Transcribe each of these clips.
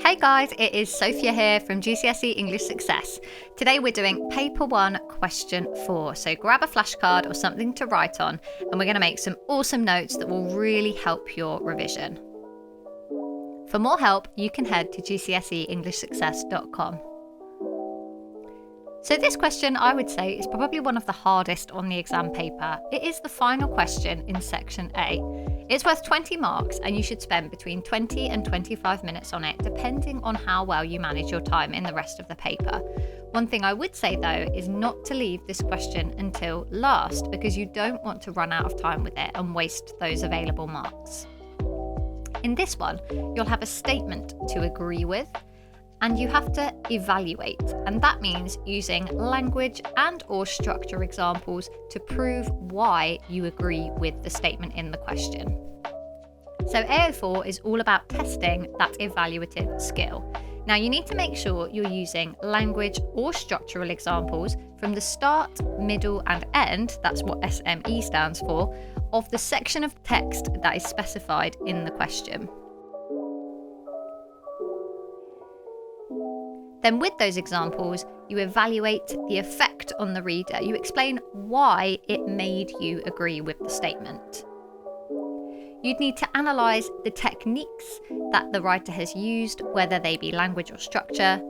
Hey guys, it is Sophia here from GCSE English Success. Today we're doing Paper 1, Question 4. So grab a flashcard or something to write on and we're going to make some awesome notes that will really help your revision. For more help, you can head to gcseenglishsuccess.com. So this question, I would say, is probably one of the hardest on the exam paper. It is the final question in section A. It's worth 20 marks and you should spend between 20 and 25 minutes on it, depending on how well you manage your time in the rest of the paper. One thing I would say though is not to leave this question until last, because you don't want to run out of time with it and waste those available marks. In this one, you'll have a statement to agree with, and you have to evaluate, and that means using language and or structure examples to prove why you agree with the statement in the question. So AO4 is all about testing that evaluative skill. Now you need to make sure you're using language or structural examples from the start, middle and end, that's what SME stands for, of the section of text that is specified in the question. Then with those examples, you evaluate the effect on the reader. You explain why it made you agree with the statement. You'd need to analyse the techniques that the writer has used, whether they be language or structure.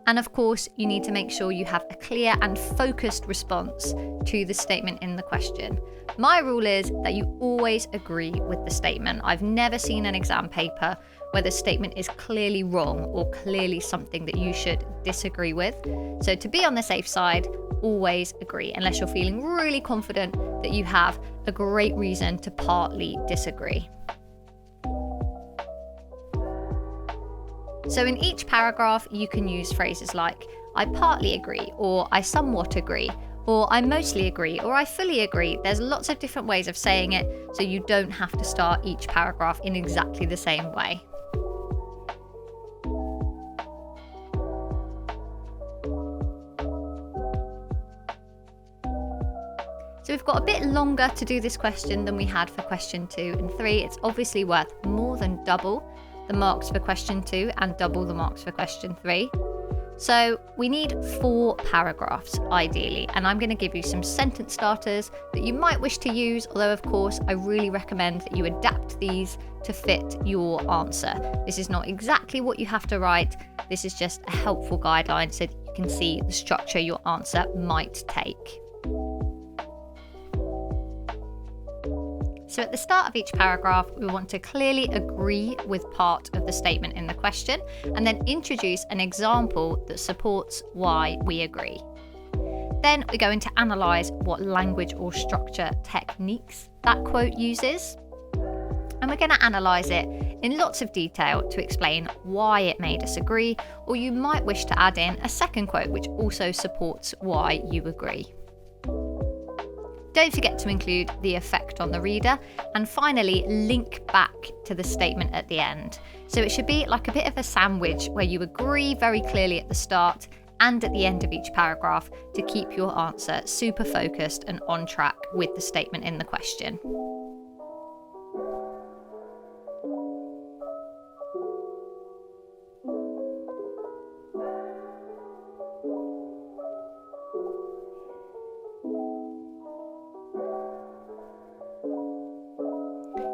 And of course, you need to make sure you have a clear and focused response to the statement in the question. My rule is that you always agree with the statement. I've never seen an exam paper where the statement is clearly wrong or clearly something that you should disagree with. So to be on the safe side, always agree, unless you're feeling really confident that you have a great reason to partly disagree. So in each paragraph, you can use phrases like, I partly agree, or I somewhat agree, or I mostly agree, or I fully agree. There's lots of different ways of saying it, so you don't have to start each paragraph in exactly the same way. So we've got a bit longer to do this question than we had for question 2 and 3. It's obviously worth more than double the marks for question 2 and double the marks for question 3. So we need 4 paragraphs ideally, and I'm going to give you some sentence starters that you might wish to use, although of course I really recommend that you adapt these to fit your answer. This is not exactly what you have to write, this is just a helpful guideline so that you can see the structure your answer might take. So at the start of each paragraph, we want to clearly agree with part of the statement in the question and then introduce an example that supports why we agree. Then we're going to analyse what language or structure techniques that quote uses. And we're going to analyse it in lots of detail to explain why it made us agree, or you might wish to add in a second quote which also supports why you agree. Don't forget to include the effect on the reader, and finally link back to the statement at the end. So it should be like a bit of a sandwich where you agree very clearly at the start and at the end of each paragraph to keep your answer super focused and on track with the statement in the question.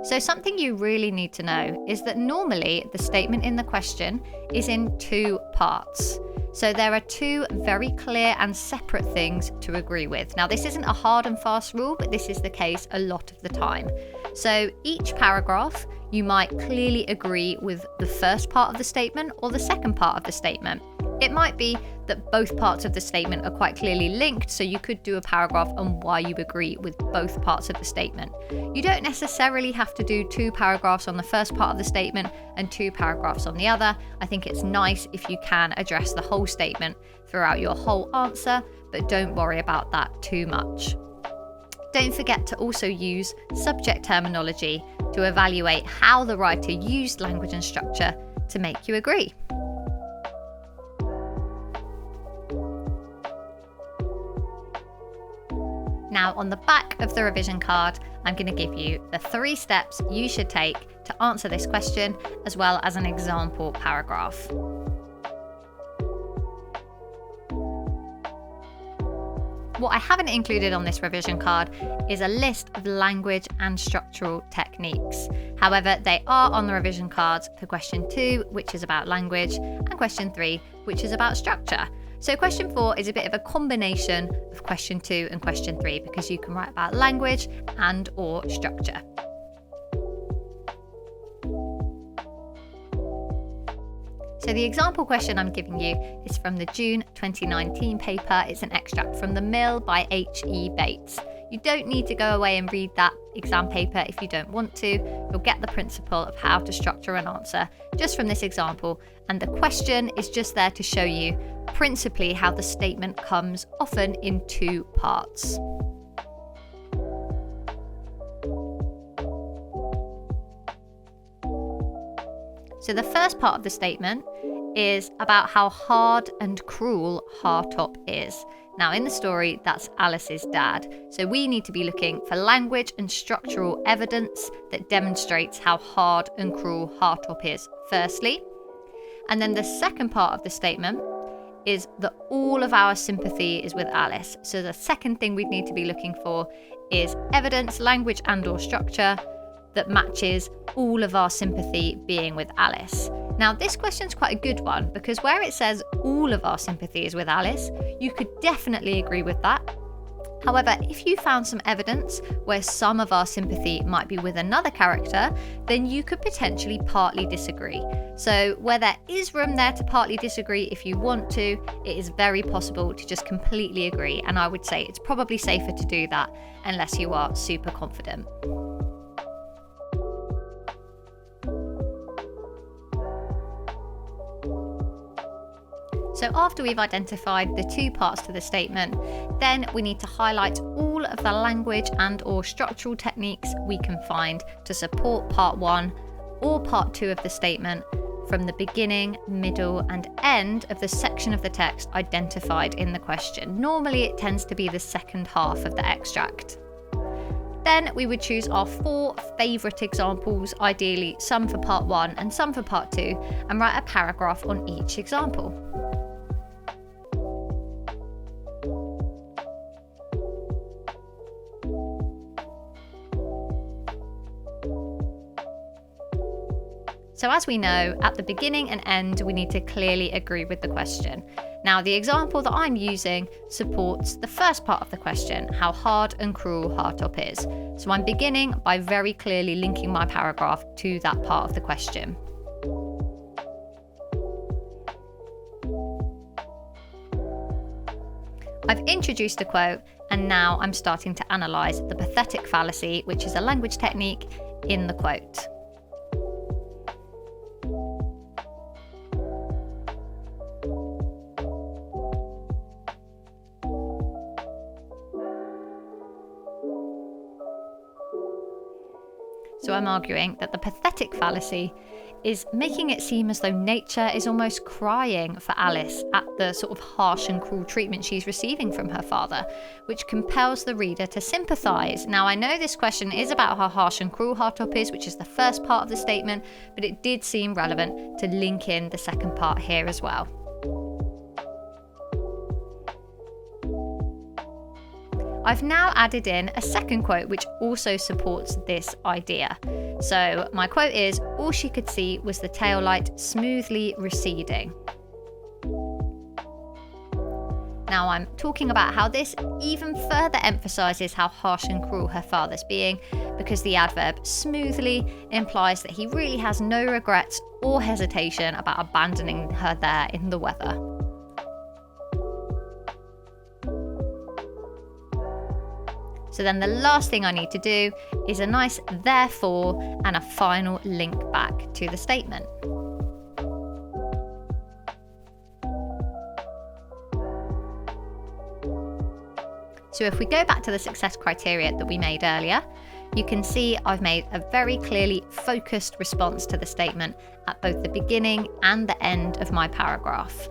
So something you really need to know is that normally the statement in the question is in 2 parts. So there are 2 very clear and separate things to agree with. Now this isn't a hard and fast rule, but this is the case a lot of the time. So each paragraph, you might clearly agree with the first part of the statement or the second part of the statement. It might be that both parts of the statement are quite clearly linked, so you could do a paragraph on why you agree with both parts of the statement. You don't necessarily have to do 2 paragraphs on the first part of the statement and 2 paragraphs on the other. I think it's nice if you can address the whole statement throughout your whole answer, but don't worry about that too much. Don't forget to also use subject terminology to evaluate how the writer used language and structure to make you agree. Now on the back of the revision card, I'm going to give you the 3 steps you should take to answer this question, as well as an example paragraph. What I haven't included on this revision card is a list of language and structural techniques. However, they are on the revision cards for question 2, which is about language, and question 3, which is about structure. So question 4 is a bit of a combination of question 2 and question 3, because you can write about language and or structure. So the example question I'm giving you is from the June 2019 paper. It's an extract from The Mill by H.E. Bates. You don't need to go away and read that exam paper if you don't want to. You'll get the principle of how to structure an answer just from this example. And the question is just there to show you principally how the statement comes, often in 2 parts. So the first part of the statement is about how hard and cruel Hartop is. Now in the story, that's Alice's dad. So we need to be looking for language and structural evidence that demonstrates how hard and cruel Hartop is, firstly. And then the second part of the statement is that all of our sympathy is with Alice. So the second thing we'd need to be looking for is evidence, language and or structure that matches all of our sympathy being with Alice. Now this question's quite a good one, because where it says all of our sympathy is with Alice, you could definitely agree with that. However, if you found some evidence where some of our sympathy might be with another character, then you could potentially partly disagree. So where there is room there to partly disagree if you want to, it is very possible to just completely agree. And I would say it's probably safer to do that unless you are super confident. So after we've identified the 2 parts to the statement, then we need to highlight all of the language and or structural techniques we can find to support part 1 or part 2 of the statement from the beginning, middle and end of the section of the text identified in the question. Normally it tends to be the second half of the extract. Then we would choose our 4 favourite examples, ideally some for part 1 and some for part 2, and write a paragraph on each example. So as we know, at the beginning and end, we need to clearly agree with the question. Now, the example that I'm using supports the first part of the question, how hard and cruel Hartop is. So I'm beginning by very clearly linking my paragraph to that part of the question. I've introduced a quote, and now I'm starting to analyse the pathetic fallacy, which is a language technique in the quote. So I'm arguing that the pathetic fallacy is making it seem as though nature is almost crying for Alice at the sort of harsh and cruel treatment she's receiving from her father, which compels the reader to sympathise. Now, I know this question is about how harsh and cruel Hartop is, which is the first part of the statement, but it did seem relevant to link in the second part here as well. I've now added in a second quote which also supports this idea. So my quote is, all she could see was the tail light smoothly receding. Now I'm talking about how this even further emphasises how harsh and cruel her father's being, because the adverb smoothly implies that he really has no regrets or hesitation about abandoning her there in the weather. So then the last thing I need to do is a nice therefore and a final link back to the statement. So if we go back to the success criteria that we made earlier, you can see I've made a very clearly focused response to the statement at both the beginning and the end of my paragraph.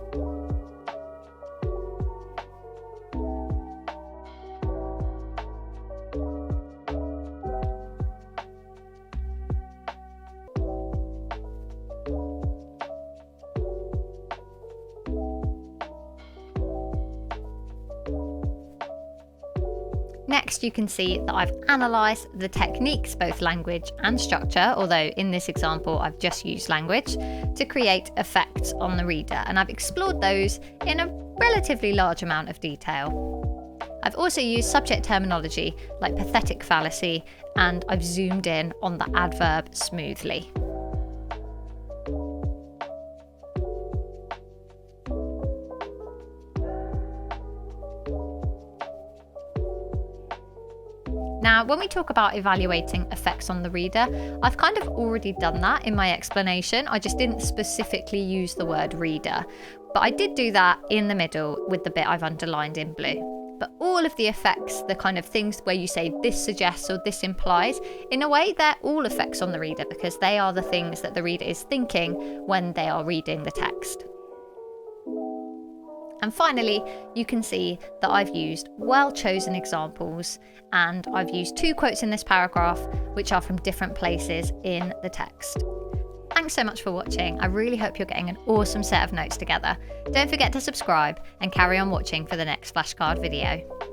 Next, you can see that I've analysed the techniques, both language and structure, although in this example I've just used language, to create effects on the reader, and I've explored those in a relatively large amount of detail. I've also used subject terminology like pathetic fallacy, and I've zoomed in on the adverb smoothly. Now, when we talk about evaluating effects on the reader, I've kind of already done that in my explanation. I just didn't specifically use the word reader, but I did do that in the middle with the bit I've underlined in blue. But all of the effects, the kind of things where you say this suggests or this implies, in a way, they're all effects on the reader because they are the things that the reader is thinking when they are reading the text. And finally, you can see that I've used well-chosen examples, and I've used 2 quotes in this paragraph, which are from different places in the text. Thanks so much for watching. I really hope you're getting an awesome set of notes together. Don't forget to subscribe and carry on watching for the next flashcard video.